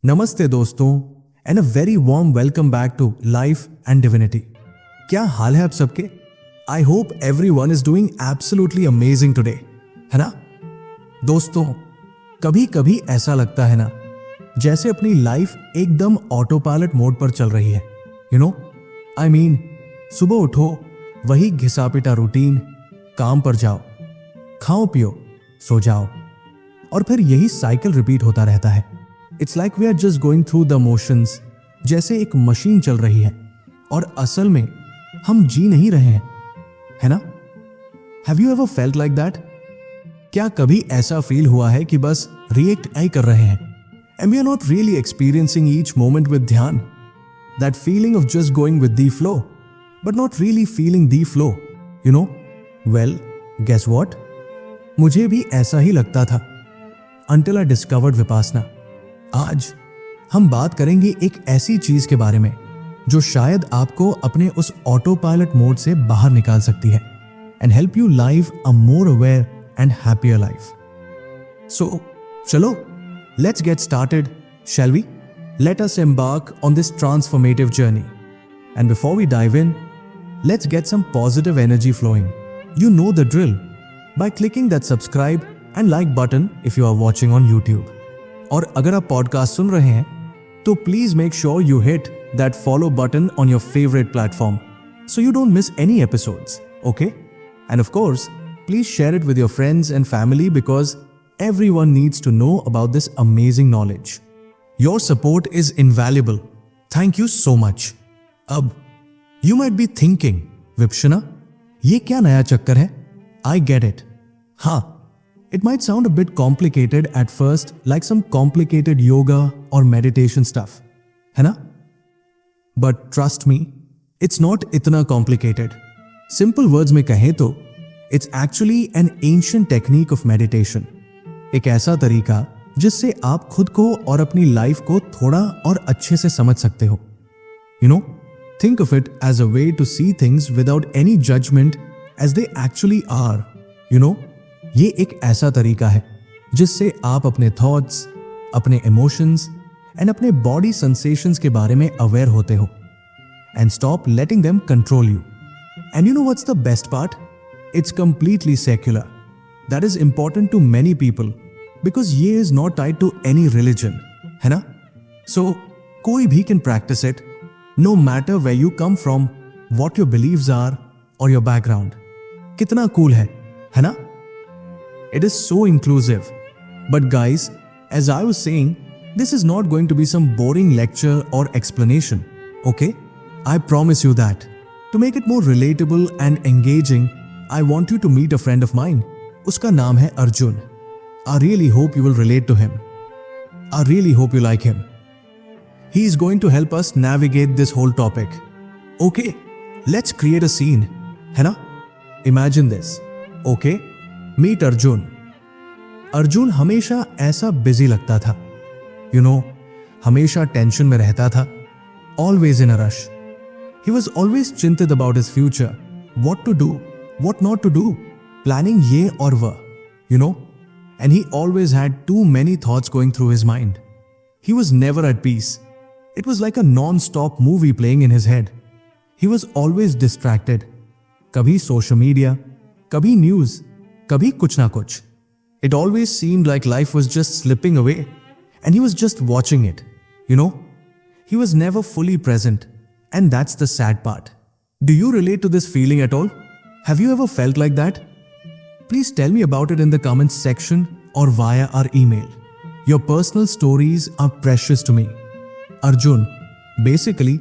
नमस्ते दोस्तों and a very warm welcome back to life and divinity. क्या हाल है आप सबके? I hope everyone is doing absolutely amazing today, है ना? दोस्तों, कभी कभी ऐसा लगता है ना जैसे अपनी लाइफ एकदम ऑटो पायलट मोड पर चल रही है। आई मीन सुबह उठो, वही घिसा पिटा रूटीन, काम पर जाओ, खाओ पियो, सो जाओ, और फिर यही साइकिल रिपीट होता रहता है। It's like we are just going through the motions, जैसे एक मशीन चल रही है और असल में हम जी नहीं रहे हैं, है ना? Have you ever felt like that? क्या कभी ऐसा फील हुआ है कि बस रिएक्ट ही कर रहे हैं and we are not really experiencing each moment with ध्यान? That feeling of just going with the flow but not really feeling the flow, well, guess what? मुझे भी ऐसा ही लगता था until I discovered Vipassana। आज हम बात करेंगे एक ऐसी चीज के बारे में जो शायद आपको अपने उस ऑटो पायलट मोड से बाहर निकाल सकती है and help you live a more aware and happier life. So चलो, let's get started, shall we? Let us embark on this transformative journey and before we dive in, let's get some positive energy flowing. You know the drill by clicking that subscribe and like button if you are watching on YouTube. और अगर आप podcast सुन रहे हैं तो please make sure you hit that follow button on your favorite platform so you don't miss any episodes, okay? And of course, please share it with your friends and family because everyone needs to know about this amazing knowledge. Your support is invaluable. Thank you so much. अब You might be thinking, Vipassana, ये क्या नया चक्कर है? I get it. हाँ, it might sound a bit complicated at first, like some complicated yoga or meditation stuff, है ना? But trust me, it's not इतना complicated. Simple words में कहें तो, it's actually an ancient technique of meditation. एक ऐसा तरीका जिससे आप खुद को और अपनी लाइफ को थोड़ा और अच्छे से समझ सकते हो। Think of it as a way to see things without any judgment as they actually are. ये एक ऐसा तरीका है जिससे आप अपने थॉट्स, अपने इमोशंस एंड अपने बॉडी सेंसेशंस के बारे में अवेयर होते हो and stop letting them control you. And you know what's the best part? It's completely secular. That is important to many people because ये is not tied to any religion, है ना? So कोई भी can practice it, no matter where you come from, what your beliefs are or your background. कितना cool है ना? It is so inclusive. But guys, as I was saying, this is not going to be some boring lecture or explanation, okay? I promise you that. To make it more relatable and engaging, I want you to meet a friend of mine. उसका नाम है Arjun. I really hope you will relate to him. I really hope you like him. He is going to help us navigate this whole topic. Okay, let's create a scene, है ना? Imagine this. Okay, meet Arjun. Arjun हमेशा ऐसा busy लगता था, हमेशा tension में रहता था, always in a rush. He was always चिंतित about his future, what to do, what not to do, planning ये और वह, and he always had too many thoughts going through his mind. He was never at peace. It was like a non-stop movie playing in his head. He was always distracted. कभी social media, कभी news, कभी कुछ ना कुछ. It always seemed like life was just slipping away and he was just watching it, He was never fully present, and that's the sad part. Do you relate to this feeling at all? Have you ever felt like that? Please tell me about it in the comments section or via our email. Your personal stories are precious to me. Arjun basically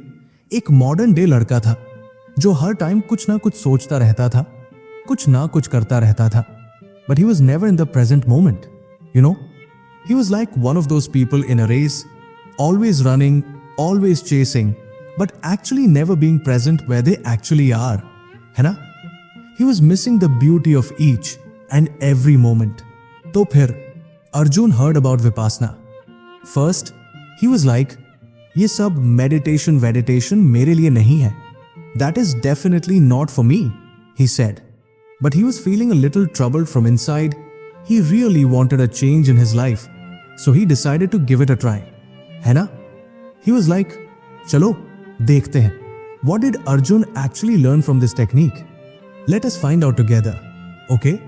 एक modern day लड़का था जो हर time कुछ ना कुछ सोचता रहता था, कुछ ना कुछ करता रहता था, but he was never in the present moment, he was like one of those people in a race, always running, always chasing, but actually never being present where they actually are, है ना? He was missing the beauty of each and every moment. तो फिर Arjun heard about Vipassana. First he was like, ये सब meditation मेरे लिए नहीं है. That is definitely not for me, he said. But he was feeling a little troubled from inside. He really wanted a change in his life. So he decided to give it a try. है ना? He was like, चलो देखते हैं. What did Arjun actually learn from this technique? Let us find out together. Okay?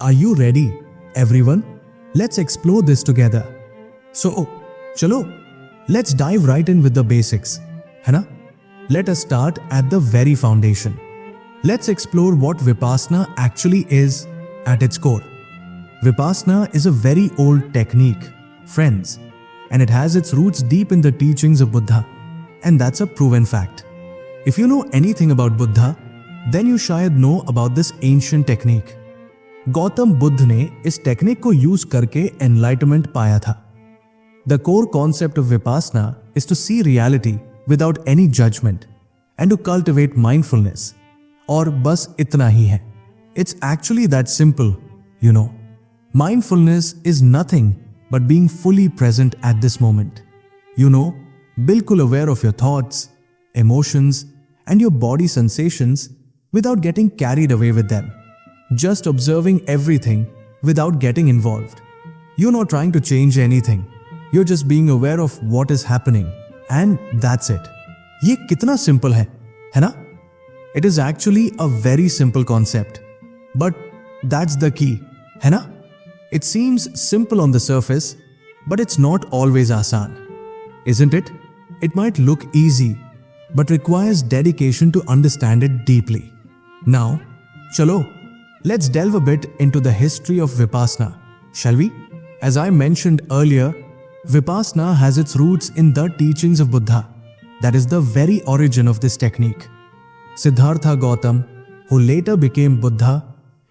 Are you ready, everyone? Let's explore this together. So, chalo, let's dive right in with the basics. है ना? Let us start at the very foundation. Let's explore what Vipassana actually is at its core. Vipassana is a very old technique, friends, and it has its roots deep in the teachings of Buddha, and that's a proven fact. If you know anything about Buddha, then you शायद know about this ancient technique. Gautam Buddha ने इस technique को use करके enlightenment पाया था. The core concept of Vipassana is to see reality without any judgment and to cultivate mindfulness. और बस इतना ही है. It's actually that simple, you know. Mindfulness is nothing but being fully present at this moment. You know, बिल्कुल aware of your thoughts, emotions, and your body sensations without getting carried away with them. Just observing everything without getting involved. You're not trying to change anything. You're just being aware of what is happening. And that's it. ये कितना simple है ना? It is actually a very simple concept. But that's the key, है ना? It seems simple on the surface, but it's not always आसान. Isn't it? It might look easy, but requires dedication to understand it deeply. Now, chalo, let's delve a bit into the history of Vipassana, shall we? As I mentioned earlier, Vipassana has its roots in the teachings of Buddha. That is the very origin of this technique. Siddhartha Gautam, who later became Buddha,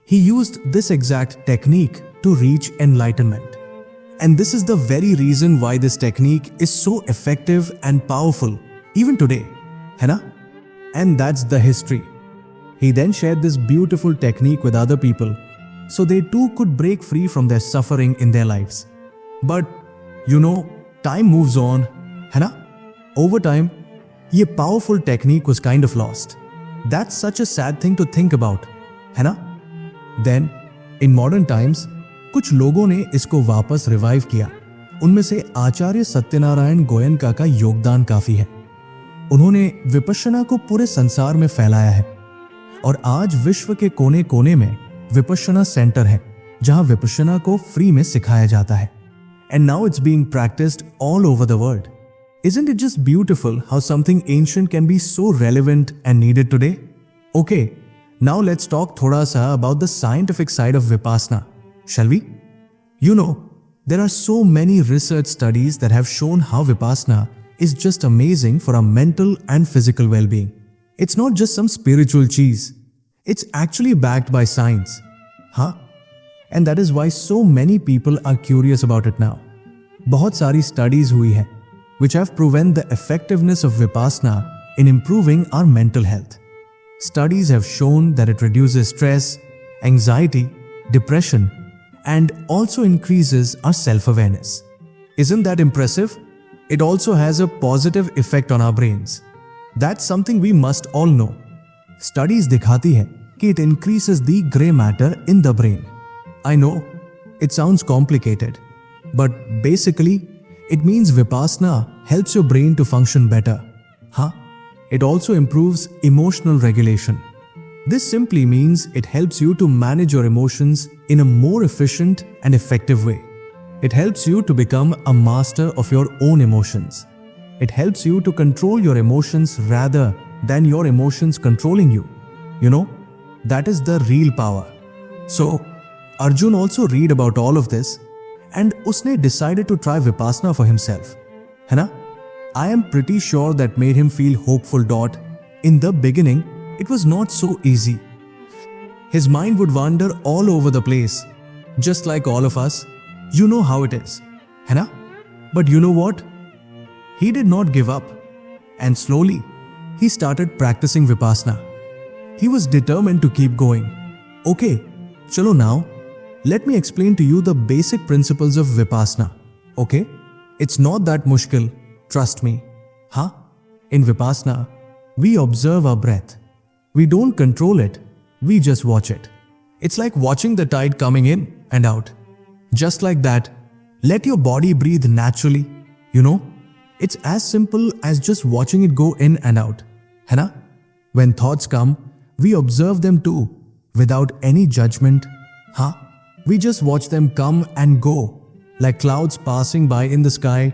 he used this exact technique to reach enlightenment. And this is the very reason why this technique is so effective and powerful even today, है ना? And that's the history. He then shared this beautiful technique with other people so they too could break free from their suffering in their lives. But you know, time moves on, है ना? Over time, ये powerful technique was kind of lost. That's such a sad thing to think about, है ना? Then, in modern times, कुछ लोगों ने इसको वापस रिवाइव किया. उनमें से आचार्य सत्यनारायण गोयनका का योगदान काफी है. उन्होंने विपश्यना को पूरे संसार में फैलाया है और आज विश्व के कोने कोने में विपश्यना सेंटर है जहां विपश्यना को फ्री में सिखाया जाता है. And now it's being practiced all over the world. Isn't it just beautiful how something ancient can be so relevant and needed today? Okay, now let's talk thoda sa about the scientific side of Vipassana, shall we? You know, there are so many research studies that have shown how Vipassana is just amazing for our mental and physical well-being. It's not just some spiritual cheese. It's actually backed by science. Huh? And that is why so many people are curious about it now. बहुत सारी studies हुई है which have proven the effectiveness of Vipassana in improving our mental health. Studies have shown that it reduces stress, anxiety, depression, and also increases our self-awareness. Isn't that impressive? It also has a positive effect on our brains. That's something we must all know. Studies दिखाती है कि it increases the gray matter in the brain. I know, it sounds complicated, but basically, it means Vipassana helps your brain to function better. Huh? It also improves emotional regulation. This simply means it helps you to manage your emotions in a more efficient and effective way. It helps you to become a master of your own emotions. It helps you to control your emotions rather than your emotions controlling you. You know, that is the real power. So, Arjun also read about all of this and उसने decided to try Vipassana for himself. है ना? I am pretty sure that made him feel hopeful. In the beginning, it was not so easy. His mind would wander all over the place, just like all of us. You know how it is, है ना? But you know what? He did not give up. And slowly, he started practicing Vipassana. He was determined to keep going. Okay, chalo now. Let me explain to you the basic principles of Vipassana. Okay? It's not that mushkil, trust me. Huh? In Vipassana, we observe our breath. We don't control it, we just watch it. It's like watching the tide coming in and out. Just like that, let your body breathe naturally, you know? It's as simple as just watching it go in and out. है ना? When thoughts come, we observe them too, without any judgment. Huh? We just watch them come and go, like clouds passing by in the sky.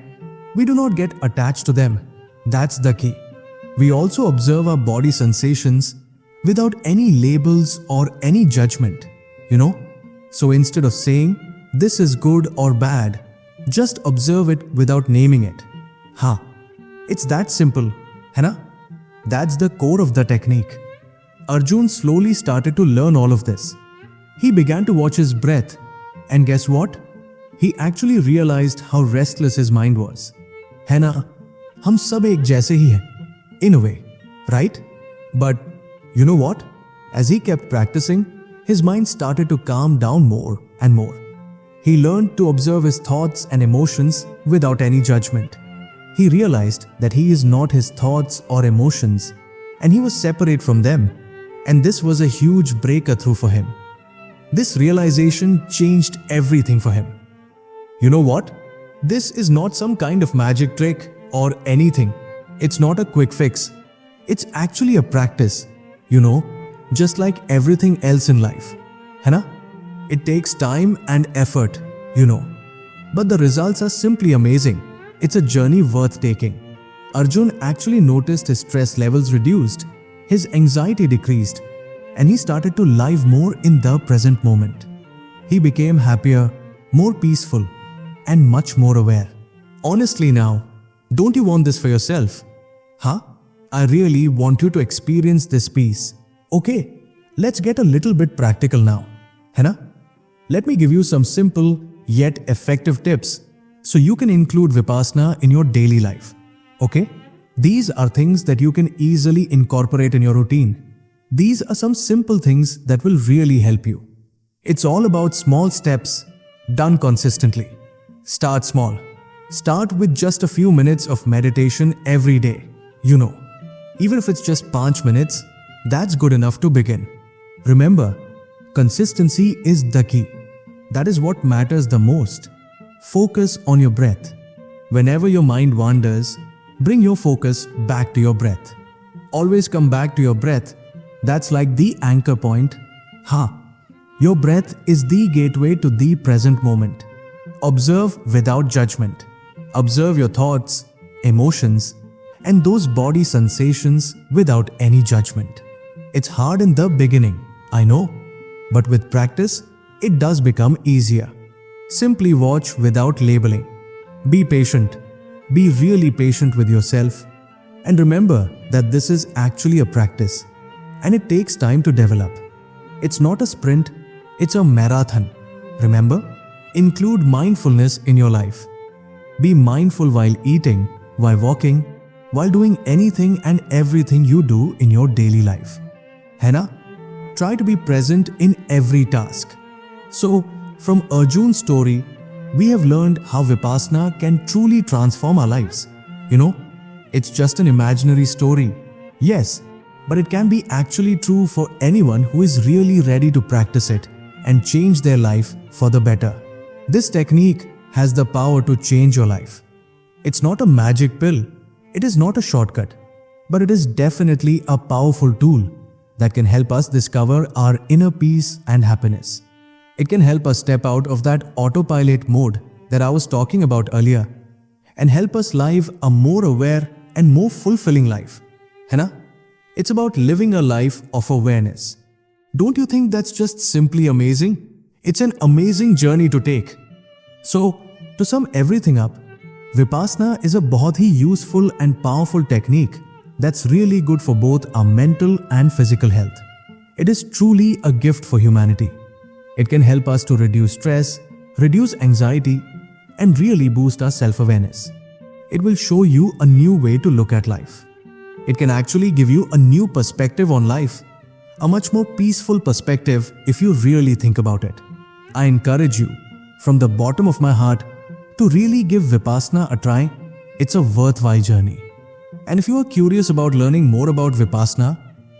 We do not get attached to them. That's the key. We also observe our body sensations without any labels or any judgment, So instead of saying, this is good or bad, just observe it without naming it. It's that simple, है ना? That's the core of the technique. Arjun slowly started to learn all of this. He began to watch his breath, and guess what? He actually realized how restless his mind was. है ना? हम सब एक जैसे ही हैं, in a way, right? But you know what? As he kept practicing, his mind started to calm down more and more. He learned to observe his thoughts and emotions without any judgment. He realized that he is not his thoughts or emotions, and he was separate from them. And this was a huge breakthrough for him. This realization changed everything for him. You know what? This is not some kind of magic trick or anything. It's not a quick fix. It's actually a practice, just like everything else in life. है ना? It takes time and effort, But the results are simply amazing. It's a journey worth taking. Arjun actually noticed his stress levels reduced, his anxiety decreased, and he started to live more in the present moment. He became happier, more peaceful, and much more aware. Honestly now, don't you want this for yourself? I really want you to experience this peace. Okay, let's get a little bit practical now. है ना? Let me give you some simple yet effective tips so you can include Vipassana in your daily life. Okay? These are things that you can easily incorporate in your routine. These are some simple things that will really help you. It's all about small steps done consistently. Start small. Start with just a few minutes of meditation every day. Even if it's just 5 minutes, that's good enough to begin. Remember, consistency is the key. That is what matters the most. Focus on your breath. Whenever your mind wanders, bring your focus back to your breath. Always come back to your breath. That's like the anchor point. Your breath is the gateway to the present moment. Observe without judgment. Observe your thoughts, emotions, and those body sensations without any judgment. It's hard in the beginning, I know, but with practice, it does become easier. Simply watch without labeling. Be patient. Be really patient with yourself. And remember that this is actually a practice, and it takes time to develop. It's not a sprint, it's a marathon. Remember, include mindfulness in your life. Be mindful while eating, while walking, while doing anything and everything you do in your daily life. है ना? Try to be present in every task. So, from Arjun's story, we have learned how Vipassana can truly transform our lives. It's just an imaginary story. Yes, but it can be actually true for anyone who is really ready to practice it and change their life for the better. This technique has the power to change your life. It's not a magic pill. It is not a shortcut, but it is definitely a powerful tool that can help us discover our inner peace and happiness. It can help us step out of that autopilot mode that I was talking about earlier and help us live a more aware and more fulfilling life. है ना? It's about living a life of awareness. Don't you think that's just simply amazing? It's an amazing journey to take. So, to sum everything up, Vipassana is a बहुत ही useful and powerful technique that's really good for both our mental and physical health. It is truly a gift for humanity. It can help us to reduce stress, reduce anxiety, and really boost our self-awareness. It will show you a new way to look at life. It can actually give you a new perspective on life, a much more peaceful perspective if you really think about it. I encourage you, from the bottom of my heart, to really give Vipassana a try. It's a worthwhile journey. And if you are curious about learning more about Vipassana,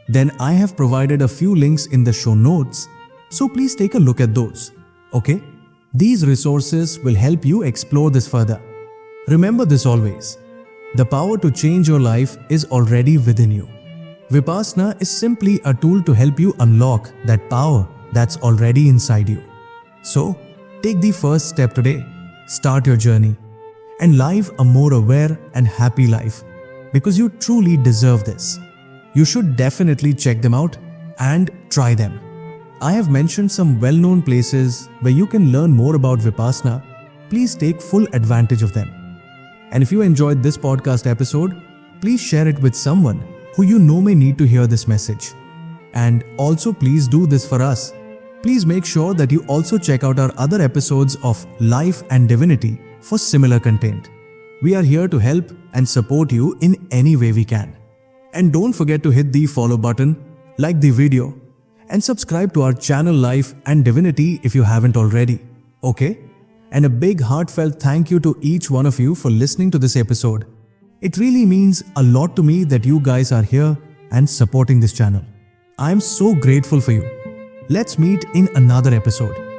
then I have provided a few links in the show notes, so please take a look at those. Okay? These resources will help you explore this further. Remember this always. The power to change your life is already within you. Vipassana is simply a tool to help you unlock that power that's already inside you. So, take the first step today, start your journey, and live a more aware and happy life because you truly deserve this. You should definitely check them out and try them. I have mentioned some well-known places where you can learn more about Vipassana. Please take full advantage of them. And if you enjoyed this podcast episode, please share it with someone who you know may need to hear this message. And also please do this for us. Please make sure that you also check out our other episodes of Life and Divinity for similar content. We are here to help and support you in any way we can. And don't forget to hit the follow button, like the video, and subscribe to our channel Life and Divinity if you haven't already. Okay? And a big heartfelt thank you to each one of you for listening to this episode. It really means a lot to me that you guys are here and supporting this channel. I am so grateful for you. Let's meet in another episode.